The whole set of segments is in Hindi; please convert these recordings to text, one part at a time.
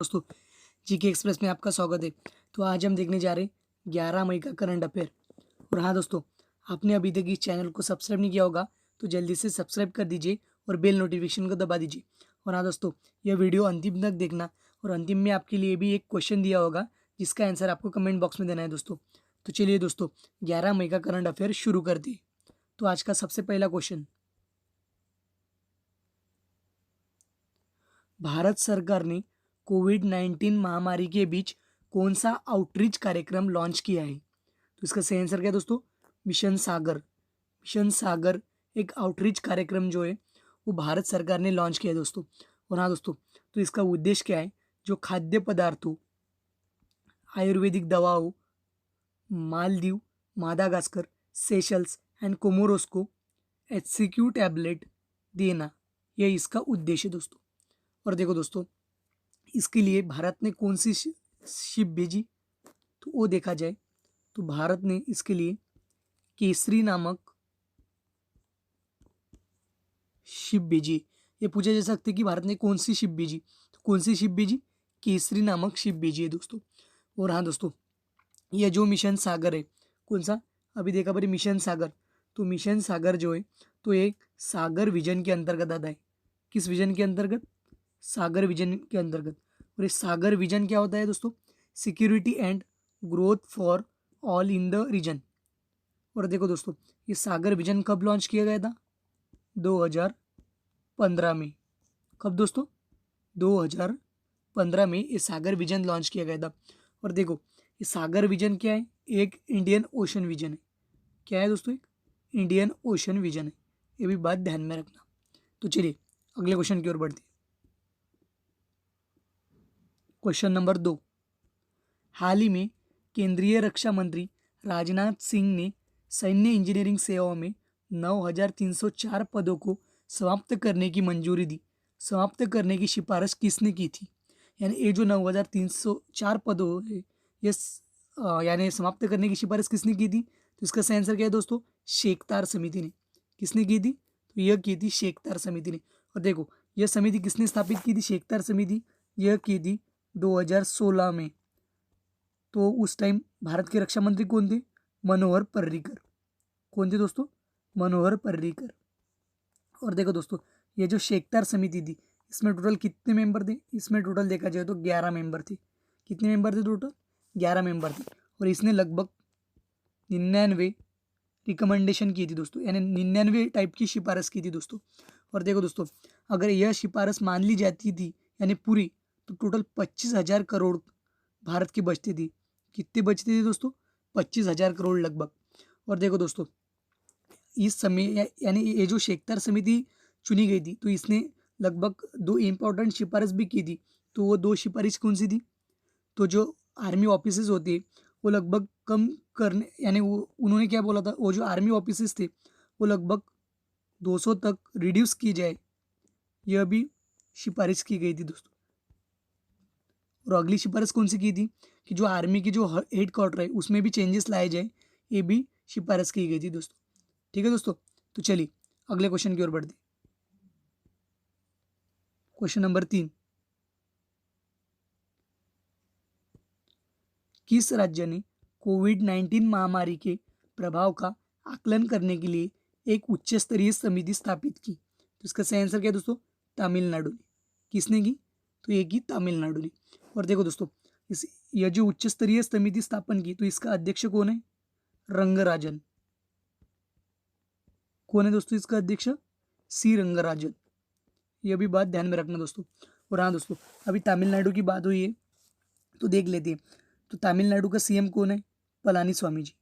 दोस्तों, जीके एक्सप्रेस में आपका स्वागत है। तो आज हम देखने जा रहे हैं 11 मई का करंट अफेयर। और हाँ दोस्तों, आपने अभी तक इस चैनल को सब्सक्राइब नहीं किया होगा तो जल्दी से सब्सक्राइब कर दीजिए और बेल नोटिफिकेशन को दबा दीजिए। और हाँ दोस्तों, यह वीडियो अंतिम तक देखना और अंतिम में आपके लिए भी एक क्वेश्चन दिया होगा जिसका आंसर आपको कमेंट बॉक्स में देना है दोस्तों। तो चलिए दोस्तों, 11 मई का करंट अफेयर शुरू करते हैं। तो आज का सबसे पहला क्वेश्चन, भारत सरकार ने कोविड-19 महामारी के बीच कौन सा आउटरीच कार्यक्रम लॉन्च किया है? तो इसका सही आंसर क्या है दोस्तों? मिशन सागर। मिशन सागर एक आउटरीच कार्यक्रम जो है वो भारत सरकार ने लॉन्च किया है दोस्तों। और हाँ दोस्तों, तो इसका उद्देश्य क्या है? जो खाद्य पदार्थों, आयुर्वेदिक दवाओं, Maldives, Madagascar, Seychelles and Comoros को HCQ टैबलेट देना, यह इसका उद्देश्य है दोस्तों। और देखो दोस्तों, इसके लिए भारत ने कौन सी शिप भेजी? तो वो देखा जाए तो भारत ने इसके लिए केसरी नामक शिप भेजी। ये पूछा जा सकता है कि भारत ने कौन सी शिप भेजी, तो कौन सी शिप भेजी? केसरी नामक शिप भेजी है दोस्तों। और हाँ दोस्तों, यह जो मिशन सागर है, कौन सा अभी देखा पर मिशन सागर, तो मिशन सागर जो है तो एक सागर विजन के अंतर्गत आता है। किस विजन के अंतर्गत? सागर विजन के अंतर्गत। और ये सागर विजन क्या होता है दोस्तों? Security and growth for all in the region. और देखो दोस्तों, ये सागर विजन कब लॉन्च किया गया था? 2015 में। कब दोस्तों? 2015 में ये सागर विजन लॉन्च किया गया था। और देखो, ये सागर विजन क्या है? एक इंडियन ओशन विजन है। क्या है दोस्तों? एक इंडियन ओशन विजन है। ये भी बात ध्यान में रखना। तो चलिए अगले क्वेश्चन की ओर बढ़ते हैं। क्वेश्चन नंबर 2, हाल ही में केंद्रीय रक्षा मंत्री राजनाथ सिंह ने सैन्य इंजीनियरिंग सेवाओं में 9,304 पदों को समाप्त करने की मंजूरी दी। समाप्त करने की सिफारिश किसने की थी? यानी ये जो 9,304 पदों है, ये यानी समाप्त करने की सिफारिश किसने की थी? तो इसका सही आंसर क्या है दोस्तों? शेखतार समिति ने। किसने की थी? तो यह की थी शेखतार समिति ने। और देखो, यह समिति किसने स्थापित की थी? शेखतार समिति यह की थी 2016 में। तो उस टाइम भारत के रक्षा मंत्री कौन थे? मनोहर पर्रिकर। कौन थे दोस्तों? मनोहर पर्रिकर। और देखो दोस्तों, ये जो शेखतार समिति थी, इसमें टोटल कितने मेंबर थे? इसमें टोटल देखा जाए तो 11 मेंबर थे। कितने मेंबर थे टोटल? 11 मेंबर थे। और इसने लगभग 99 रिकमेंडेशन की थी दोस्तों, यानी 99 टाइप की सिफारिश की थी दोस्तों। और देखो दोस्तों, अगर यह सिफारिश मान ली जाती थी यानी पूरी, तो टोटल 25,000 करोड़ भारत की बचती थी। कितने बचती थी दोस्तों? 25,000 करोड़ लगभग। और देखो दोस्तों, इस समय यानी ये जो शेखतार समिति चुनी गई थी, तो इसने लगभग 2 इम्पोर्टेंट सिफारिश भी की थी। तो वो 2 सिफारिश कौन सी थी? तो जो आर्मी ऑफिसेज होती है वो लगभग कम करने, यानी वो उन्होंने क्या बोला था, वो जो आर्मी ऑफिसेज थे वो लगभग 200 तक रिड्यूस किए जाए, यह भी सिफारिश की गई थी दोस्तों। और अगली सिफारिश कौन सी की थी? कि जो आर्मी की जो हेड क्वार्टर है उसमें भी चेंजेस लाए जाए, ये भी सिफारिश की गई थी दोस्तों। ठीक है दोस्तों, तो चलिए अगले क्वेश्चन की ओर बढ़ते। क्वेश्चन नंबर 3, किस राज्य ने कोविड-19 महामारी के प्रभाव का आकलन करने के लिए एक उच्च स्तरीय समिति स्थापित की? तो इसका सही आंसर क्या है दोस्तों? तमिलनाडु ने। किसने की? तो ये की तमिलनाडु ने। और देखो दोस्तों, इस यह जो उच्च स्तरीय समिति स्थापन की, तो इसका अध्यक्ष कौन है? रंगराजन। कौन है दोस्तों इसका अध्यक्ष? सी रंगराजन। यह भी बात ध्यान में रखना दोस्तों। और हाँ दोस्तों, अभी तमिलनाडु की बात हुई है तो देख लेते हैं। तो तमिलनाडु का सीएम कौन है? पलानी स्वामी जी।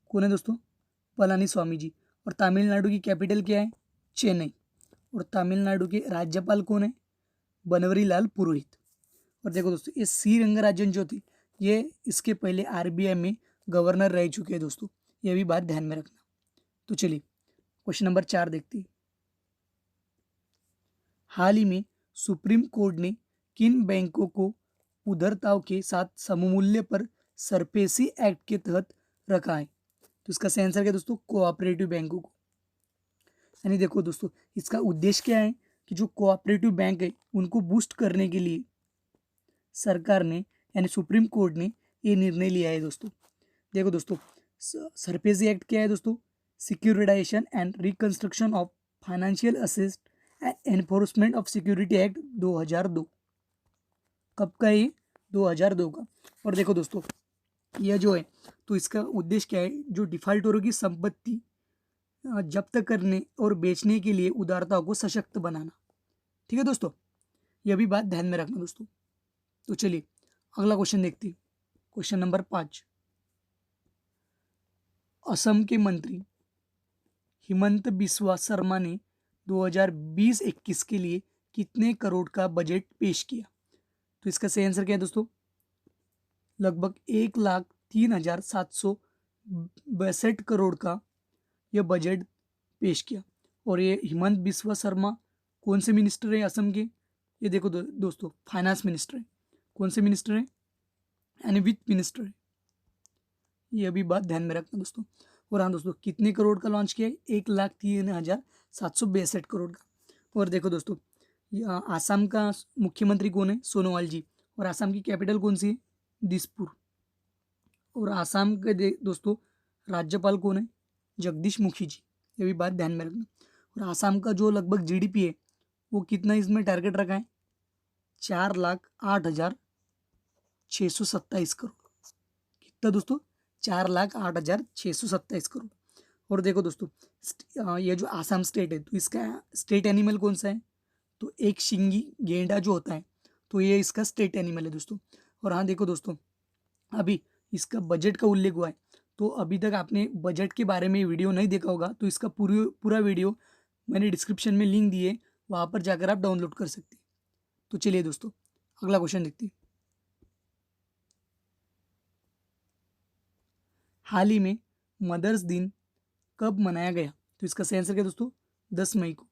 कौन है दोस्तों? पलानी स्वामी जी। और तमिलनाडु की कैपिटल क्या है? चेन्नई। और तमिलनाडु के राज्यपाल कौन है? बनवरी लाल पुरोहित। और देखो दोस्तों, ये सी रंगराजन जो थे, ये इसके पहले आरबीआई में गवर्नर रह चुके हैं दोस्तों। ये भी बात ध्यान में रखना। तो चलिए क्वेश्चन नंबर 4 देखते हैं। हाल ही में सुप्रीम कोर्ट ने किन बैंकों को उधरताओं के साथ सममूल्य पर सरपेसी एक्ट के तहत रखा है? तो इसका सही आंसर क्या है दोस्तों? कोऑपरेटिव बैंकों को। यानी देखो दोस्तों, इसका उद्देश्य क्या है कि जो कोऑपरेटिव बैंक है उनको बूस्ट करने के लिए सरकार ने यानी सुप्रीम कोर्ट ने ये निर्णय लिया है दोस्तों। देखो दोस्तों, सरफेसी एक्ट क्या है दोस्तों? Securitisation and reconstruction of financial assist and enforcement of security act 2002। कब का है ये? 2002 का। और देखो दोस्तों, यह जो है तो इसका उद्देश्य क्या है? जो डिफॉल्टरों की संपत्ति जब्त करने और बेचने के लिए उदारताओं को सशक्त बनाना। ठीक है दोस्तों, यह भी बात ध्यान में रखना दोस्तों। तो चलिए अगला क्वेश्चन देखते हैं। Question number 5। असम के मंत्री हिमंत बिस्वा शर्मा ने 2020-21 के लिए कितने करोड़ का बजट पेश किया? तो इसका सही आंसर क्या है दोस्तों? लगभग 1,03,762 करोड़ का यह बजट पेश किया। और ये हिमंत बिस्वा शर्मा कौन से मिनिस्टर है असम के? ये देखो दोस्तों, फाइनेंस मिनिस्टर है। कौन से मिनिस्टर है? यानी वित्त मिनिस्टर है। ये भी बात ध्यान में रखना दोस्तों। और हाँ दोस्तों, कितने करोड़ का लॉन्च किया है? 1,03,762 करोड़ का। और देखो दोस्तों, आसाम का मुख्यमंत्री कौन है? सोनोवाल जी। और आसाम की कैपिटल कौन सी है? दिसपुर। और आसाम के दोस्तों राज्यपाल कौन है? जगदीश मुखी जी। ये भी बात ध्यान में रखना। और आसाम का जो लगभग जीडीपी है वो कितना इसमें टारगेट रखा है? 4,08,627 करोड़। कितना दोस्तों? 4,08,627 करोड़। और देखो दोस्तों, ये जो आसाम स्टेट है तो इसका स्टेट एनिमल कौन सा है? तो एक शिंगी गेंडा जो होता है तो ये इसका स्टेट एनिमल है दोस्तों। और हाँ देखो दोस्तों, अभी इसका बजट का उल्लेख हुआ है, तो अभी तक आपने बजट के बारे में वीडियो नहीं देखा होगा तो इसका पूरा वीडियो मैंने डिस्क्रिप्शन में लिंक दिए, वहाँ पर जाकर आप डाउनलोड कर सकते हैं। तो चलिए दोस्तों अगला क्वेश्चन देखते हैं। हाल ही में मदर्स दिन कब मनाया गया? तो इसका सही आंसर क्या दोस्तों? 10 मई को।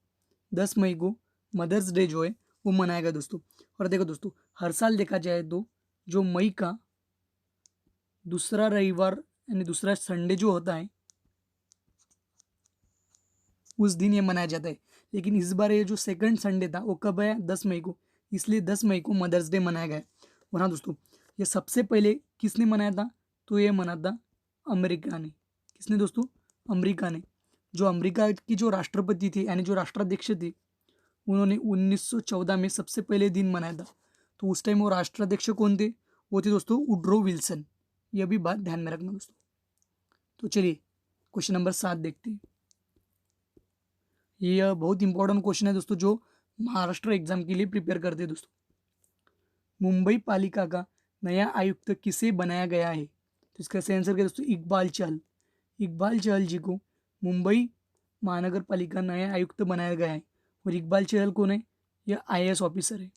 10 मई को मदर्स डे जो है वो मनाया गया दोस्तों। और देखो दोस्तों, हर साल देखा जाए तो जो मई का दूसरा रविवार यानी दूसरा संडे जो होता है उस दिन ये मनाया जाता है। लेकिन इस बार ये जो सेकंड संडे था वो कब है? 10 मई को। इसलिए 10 मई को मदर्स डे मनाया गया है। और हाँ दोस्तों, ये सबसे पहले किसने मनाया था? तो ये मना था अमेरिका ने। किसने दोस्तों? अमेरिका ने। जो अमेरिका की जो राष्ट्रपति थे यानी जो राष्ट्राध्यक्ष थे उन्होंने 1914 में सबसे पहले दिन मनाया था। तो उस टाइम वो राष्ट्राध्यक्ष कौन थे? वो थे दोस्तों वुड्रो विल्सन। यह भी बात ध्यान में रखना दोस्तों। तो चलिए क्वेश्चन नंबर 7 देखते हैं। ये बहुत इंपॉर्टेंट क्वेश्चन है दोस्तों, जो महाराष्ट्र एग्जाम के लिए प्रिपेयर करते हैं दोस्तों। मुंबई पालिका का नया आयुक्त किसे बनाया गया है? तो इसका सही आंसर क्या दोस्तों? इकबाल चहल। इकबाल चहल जी को मुंबई महानगर पालिका नया आयुक्त बनाया गया है। और इकबाल चहल कौन है? यह आईएएस ऑफिसर है।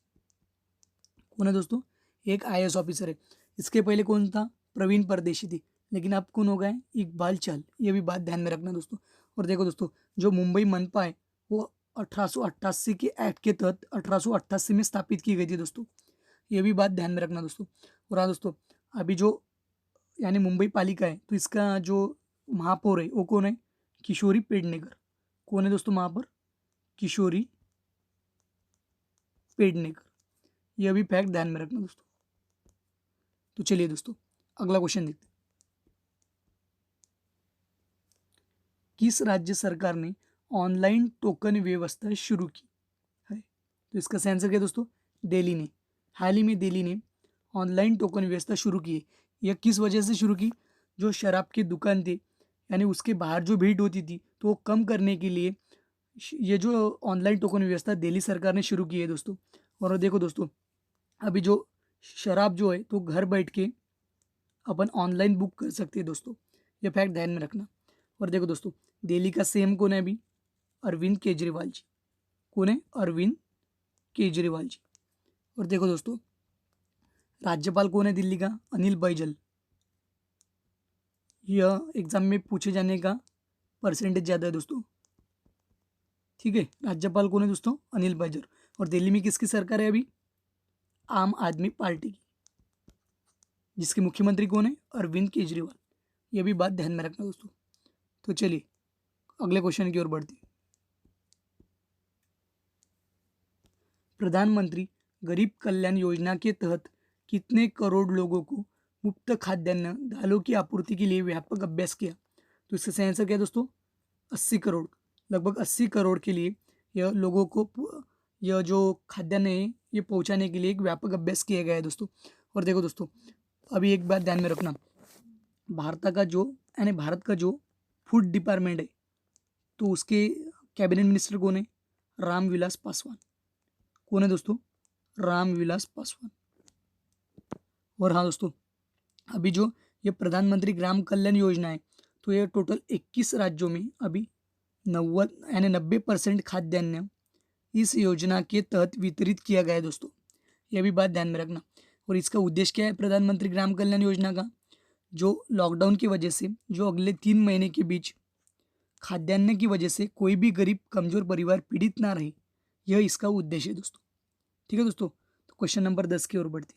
कौन है दोस्तों? एक आईएएस ऑफिसर है। इसके पहले कौन था? प्रवीण परदेशी थी। लेकिन अब कौन हो गए? इकबाल चहल। ये भी बात ध्यान में रखना दोस्तों। और देखो दोस्तों, जो मुंबई मनपा है वो 1888 के एक्ट के तहत 1888 में स्थापित की गई थी दोस्तों। ये भी बात ध्यान में रखना दोस्तों। और हाँ दोस्तों, अभी जो यानी मुंबई पालिका है तो इसका जो महापौर है वो कौन है? किशोरी पेडनेकर। कौन है दोस्तों महापौर? किशोरी पेडनेकर। यह भी फैक्ट ध्यान में रखना दोस्तों। तो चलिए दोस्तों अगला क्वेश्चन देखते हैं। किस राज्य सरकार ने ऑनलाइन टोकन व्यवस्था शुरू की है? तो इसका सही आंसर क्या है दोस्तों? दिल्ली ने। हाल ही में दिल्ली ने ऑनलाइन टोकन व्यवस्था शुरू की है। यह किस वजह से शुरू की? जो शराब की दुकान थे यानी उसके बाहर जो भीड़ होती थी तो वो कम करने के लिए ये जो ऑनलाइन टोकन व्यवस्था दिल्ली सरकार ने शुरू की है दोस्तों। और देखो दोस्तों, अभी जो शराब जो है तो घर बैठ के अपन ऑनलाइन बुक कर सकते हैं दोस्तों। ये फैक्ट ध्यान में रखना। और देखो दोस्तों, दिल्ली का सीएम कौन है अभी? अरविंद केजरीवाल जी। कौन है? अरविंद केजरीवाल जी। और देखो दोस्तों, राज्यपाल कौन है दिल्ली का? अनिल बैजल। यह एग्जाम में पूछे जाने का परसेंटेज ज़्यादा है दोस्तों। ठीक है, राज्यपाल कौन है दोस्तों? अनिल बैजल। और दिल्ली में किसकी सरकार है अभी? आम आदमी पार्टी की, जिसके मुख्यमंत्री कौन है? अरविंद केजरीवाल। यह भी बात ध्यान में रखना दोस्तों। तो चलिए अगले क्वेश्चन की ओर बढ़ते हैं। प्रधानमंत्री गरीब कल्याण योजना के तहत कितने करोड़ लोगों को मुफ्त खाद्यान्न दालों की आपूर्ति के लिए व्यापक अभ्यास किया? तो इसका सही आंसर क्या है दोस्तों? 80 करोड़। लगभग 80 करोड़ के लिए यह लोगों को यह जो खाद्यान्न है ये पहुंचाने के लिए एक व्यापक अभ्यास किया गया है दोस्तों। और देखो दोस्तों, अभी एक बात ध्यान में रखना, भारत का जो फूड डिपार्टमेंट है, तो उसके कैबिनेट मिनिस्टर कौन है? रामविलास पासवान। कौन है दोस्तों? रामविलास पासवान। और हाँ दोस्तों, अभी जो ये प्रधानमंत्री ग्राम कल्याण योजना है, तो ये टोटल 21 राज्यों में अभी 90% खाद्यान्न इस योजना के तहत वितरित किया गया है दोस्तों। यह भी बात ध्यान में रखना। और इसका उद्देश्य क्या है प्रधानमंत्री ग्राम कल्याण योजना का? जो लॉकडाउन की वजह से जो अगले 3 महीने के बीच खाद्यान्न की वजह से कोई भी गरीब कमजोर परिवार पीड़ित ना रहे, यह इसका उद्देश्य है दोस्तों। ठीक है दोस्तों, तो क्वेश्चन नंबर 10 की ओर बढ़ती।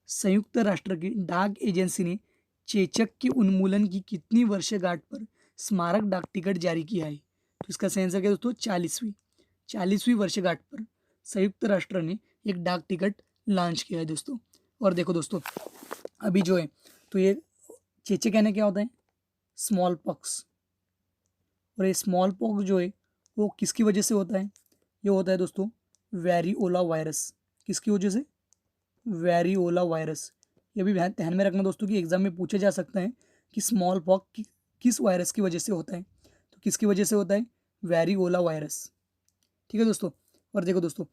संयुक्त राष्ट्र की डाक एजेंसी ने चेचक के उन्मूलन की कितनी वर्षगांठ पर स्मारक डाक टिकट जारी किया है? तो इसका सही आंसर क्या है दोस्तों? 40वीं वर्षगांठ पर संयुक्त राष्ट्र ने एक डाक टिकट लॉन्च किया है दोस्तों। और देखो दोस्तों, अभी जो है तो ये चेचक कहने क्या होता है? Small pox. और ये स्मॉल पॉक्स जो है वो किसकी वजह से होता है? ये होता है दोस्तों वेरिओला वायरस। किसकी वजह से? वेरिओला वायरस। ये भी ध्यान में रखना दोस्तों कि एग्जाम में पूछा जा सकता है कि स्मॉल पॉक्स किस वायरस की वजह से होता है? तो किसकी वजह से होता है? वेरिओला वायरस। ठीक है दोस्तों। और देखो दोस्तों,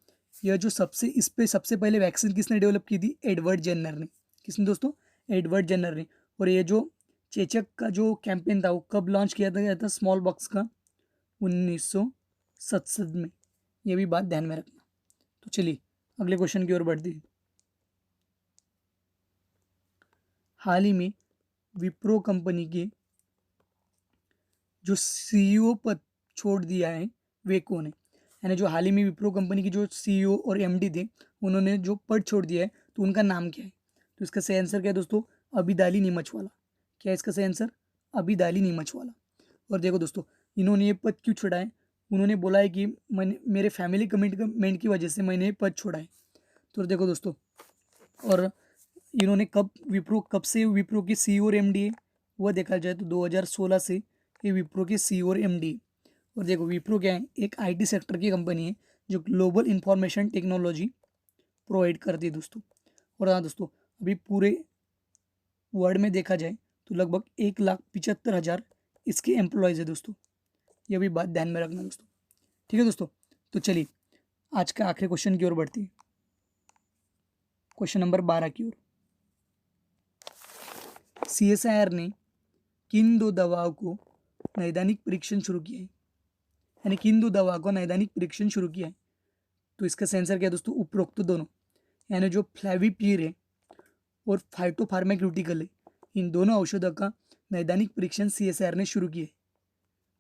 यह जो सबसे पहले वैक्सीन किसने डेवलप की थी? एडवर्ड जेनर ने। किसने दोस्तों? एडवर्ड जेनर ने। और ये जो चेचक का जो कैंपेन था वो कब लॉन्च किया गया था? स्मॉल पॉक्स का 1967 में। ये भी बात ध्यान में रखना। तो चलिए अगले क्वेश्चन की ओर बढ़ती है। हाल ही में विप्रो कंपनी के जो सीईओ पद छोड़ दिया है वे कौन है? यानी जो हाल ही में विप्रो कंपनी की जो सीईओ और एमडी थे, उन्होंने जो पद छोड़ दिया है, तो उनका नाम क्या है? तो इसका सही आंसर क्या है दोस्तों? अबिदाली नीमचवाला। क्या है इसका सही आंसर? अबिदाली नीमचवाला। और देखो दोस्तों, इन्होंने ये पद क्यों छोड़ा है? उन्होंने बोला है कि मैंने मेरे फैमिली कमिटमेंट की वजह से मैंने ये पद छोड़ा है। तो देखो दोस्तों, और इन्होंने कब से विप्रो के सीईओ और एमडी है? वह देखा जाए तो 2016 से ये विप्रो के सीईओ और एमडी है। और देखो विप्रो क्या है? एक आईटी सेक्टर की कंपनी है जो ग्लोबल इंफॉर्मेशन टेक्नोलॉजी प्रोवाइड करती है दोस्तों। और हाँ दोस्तों, अभी पूरे वर्ल्ड में देखा जाए तो लगभग 1,75,000 इसके एम्प्लॉयज़ है दोस्तों। यह भी बात ध्यान में रखना दोस्तों। ठीक है दोस्तों, तो चलिए आज का आखिरी क्वेश्चन की ओर बढ़ती है, क्वेश्चन नंबर 12 की ओर। सीएसआईआर ने किन दो दवाओं को नैदानिक परीक्षण शुरू किया है? यानी किन दो दवा को नैदानिक परीक्षण शुरू किया है? तो इसका सेंसर क्या है दोस्तों? उपरोक्त दोनों, यानी जो फ्लैविपिर है और फाइटोफार्माक्यूटिकल है, इन दोनों औषधों का नैदानिक परीक्षण सीएसआईआर ने शुरू किया है।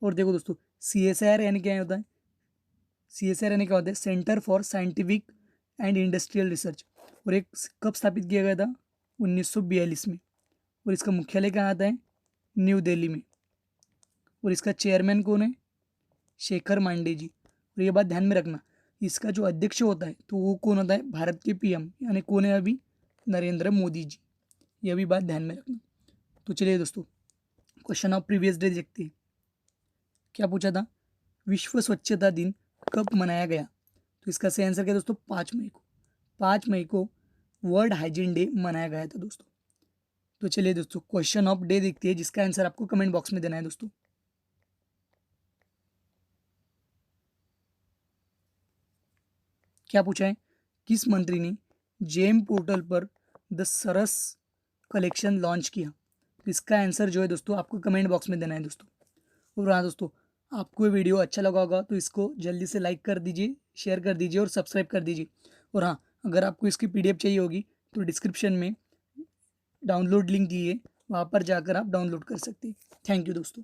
और देखो दोस्तों, सीएसआईआर यानी क्या होता है? सीएसआईआर यानी क्या होता है? Centre for scientific and industrial research. और एक कब स्थापित किया गया था? 1942 में। और इसका मुख्यालय कहाँ आता है? न्यू दिल्ली में। और इसका चेयरमैन कौन है? शेखर मांडे जी। और ये बात ध्यान में रखना, इसका जो अध्यक्ष होता है तो वो कौन होता है? भारत के पीएम, यानी कौन है अभी? नरेंद्र मोदी जी। यह भी बात ध्यान में रखना। तो चलिए दोस्तों, क्वेश्चन ऑफ प्रीवियस डे देखते हैं। क्या पूछा था? विश्व स्वच्छता दिन कब मनाया गया? तो इसका सही आंसर क्या है दोस्तों? 5 मई को। 5 मई को वर्ल्ड हाइजीन डे मनाया गया था दोस्तों। तो चलिए दोस्तों, क्वेश्चन ऑफ डे देखते हैं जिसका आंसर आपको कमेंट बॉक्स में देना है दोस्तों। क्या पूछा है? किस मंत्री ने जेम पोर्टल पर द सरस कलेक्शन लॉन्च किया? तो इसका आंसर जो है दोस्तों आपको कमेंट बॉक्स में देना है दोस्तों। और हाँ दोस्तों, आपको ये वीडियो अच्छा लगा होगा तो इसको जल्दी से लाइक कर दीजिए, शेयर कर दीजिए और सब्सक्राइब कर दीजिए। और हाँ, अगर आपको इसकी पीडीएफ चाहिए होगी तो डिस्क्रिप्शन में डाउनलोड लिंक दी है, वहाँ पर जाकर आप डाउनलोड कर सकते हैं। थैंक यू दोस्तों।